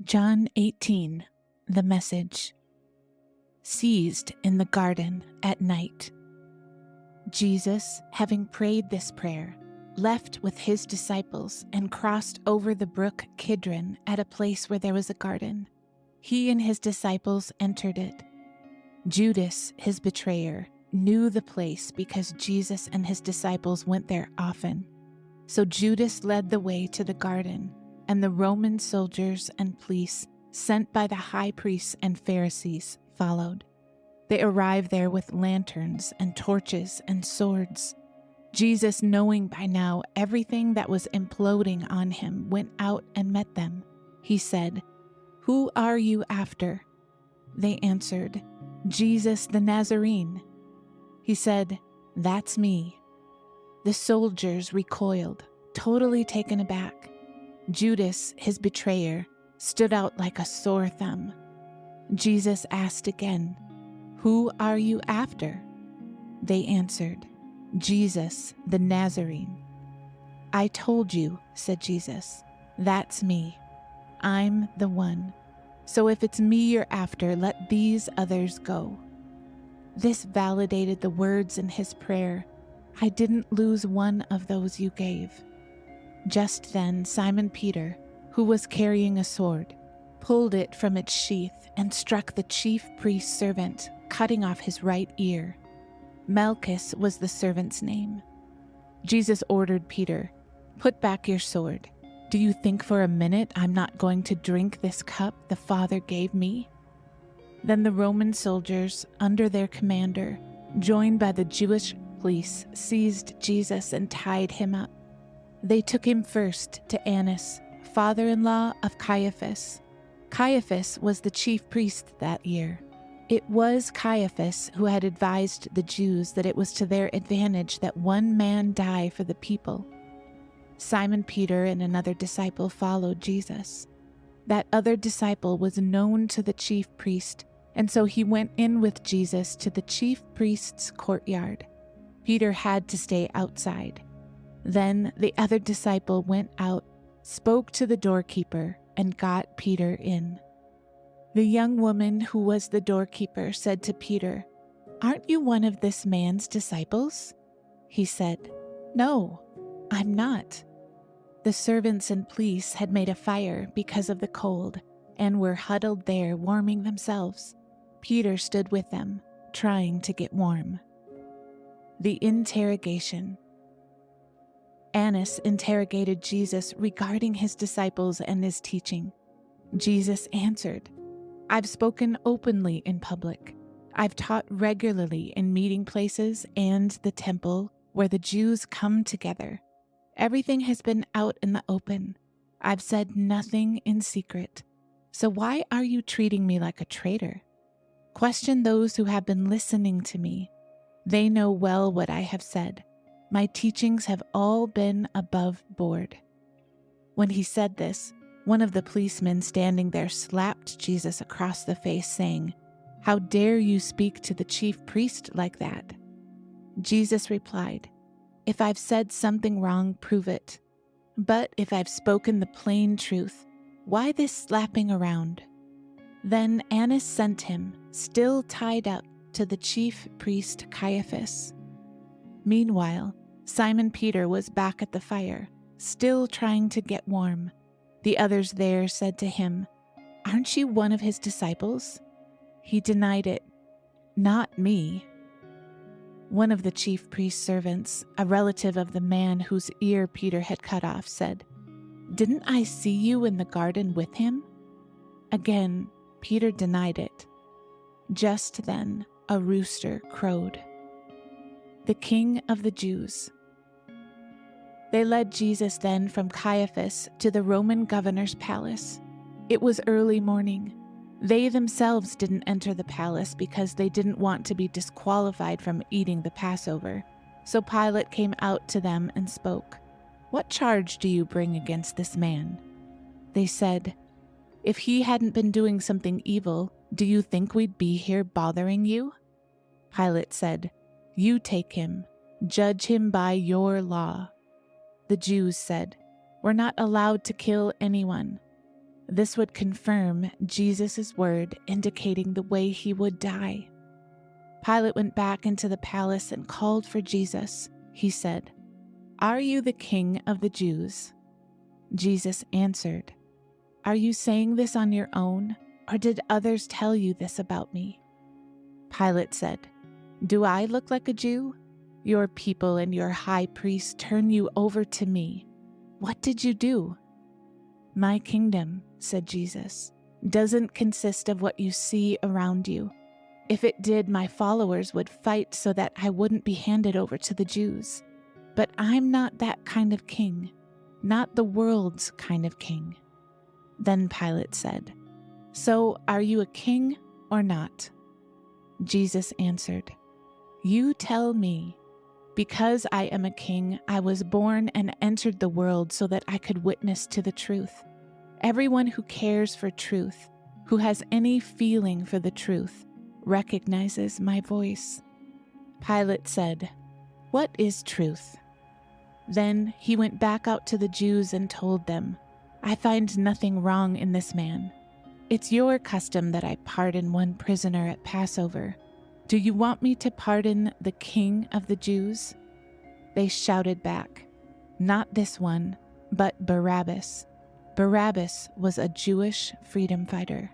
John 18, the message. Seized in the garden at night. Jesus, having prayed this prayer, left with his disciples and crossed over the brook Kidron at a place where there was a garden. He and his disciples entered it. Judas, his betrayer, knew the place because Jesus and his disciples went there often. So Judas led the way to the garden, and the Roman soldiers and police sent by the high priests and Pharisees followed. They arrived there with lanterns and torches and swords. Jesus, knowing by now everything that was imploding on him, went out and met them. He said, "Who are you after?" They answered, "Jesus the Nazarene." He said, "That's me." The soldiers recoiled, totally taken aback. Judas, his betrayer, stood out like a sore thumb. Jesus asked again, "Who are you after?" They answered, "Jesus the Nazarene." "I told you," said Jesus, "that's me. I'm the one. So if it's me you're after, let these others go." This validated the words in his prayer, "I didn't lose one of those you gave." Just then Simon Peter, who was carrying a sword, pulled it from its sheath and struck the chief priest's servant, cutting off his right ear. Malchus was the servant's name. Jesus ordered Peter, "Put back your sword. Do you think for a minute I'm not going to drink this cup the Father gave me?" Then the Roman soldiers, under their commander, joined by the Jewish police, seized Jesus and tied him up. They took him first to Annas, father-in-law of Caiaphas. Caiaphas was the chief priest that year. It was Caiaphas who had advised the Jews that it was to their advantage that one man die for the people. Simon Peter and another disciple followed Jesus. That other disciple was known to the chief priest, and so he went in with Jesus to the chief priest's courtyard. Peter had to stay outside. Then the other disciple went out, spoke to the doorkeeper, and got Peter in. The young woman who was the doorkeeper said to Peter, "Aren't you one of this man's disciples?" He said, "No, I'm not." The servants and police had made a fire because of the cold and were huddled there warming themselves. Peter stood with them, trying to get warm. The interrogation. Annas interrogated Jesus regarding his disciples and his teaching. Jesus answered, "I've spoken openly in public. I've taught regularly in meeting places and the temple where the Jews come together. Everything has been out in the open. I've said nothing in secret. So why are you treating me like a traitor? Question those who have been listening to me. They know well what I have said. My teachings have all been above board." When he said this, one of the policemen standing there slapped Jesus across the face, saying, "How dare you speak to the chief priest like that?" Jesus replied, "If I've said something wrong, prove it. But if I've spoken the plain truth, why this slapping around?" Then Annas sent him, still tied up, to the chief priest Caiaphas. Meanwhile, Simon Peter was back at the fire, still trying to get warm. The others there said to him, "Aren't you one of his disciples?" He denied it. "Not me." One of the chief priest's servants, a relative of the man whose ear Peter had cut off, said, "Didn't I see you in the garden with him?" Again, Peter denied it. Just then, a rooster crowed. The King of the Jews. They led Jesus then from Caiaphas to the Roman governor's palace. It was early morning. They themselves didn't enter the palace because they didn't want to be disqualified from eating the Passover. So Pilate came out to them and spoke, "What charge do you bring against this man?" They said, "If he hadn't been doing something evil, do you think we'd be here bothering you?" Pilate said, "You take him. Judge him by your law." The Jews said, "We're not allowed to kill anyone." This would confirm Jesus' word indicating the way he would die. Pilate went back into the palace and called for Jesus. He said, "Are you the king of the Jews?" Jesus answered, "Are you saying this on your own, or did others tell you this about me?" Pilate said, "Do I look like a Jew? Your people and your high priest turn you over to me. What did you do?" "My kingdom," said Jesus, "doesn't consist of what you see around you. If it did, my followers would fight so that I wouldn't be handed over to the Jews. But I'm not that kind of king, not the world's kind of king." Then Pilate said, "So are you a king or not?" Jesus answered, "You tell me. Because I am a king, I was born and entered the world so that I could witness to the truth. Everyone who cares for truth, who has any feeling for the truth, recognizes my voice." Pilate said, "What is truth?" Then he went back out to the Jews and told them, "I find nothing wrong in this man. It's your custom that I pardon one prisoner at Passover. Do you want me to pardon the King of the Jews?" They shouted back, "Not this one, but Barabbas." Barabbas was a Jewish freedom fighter.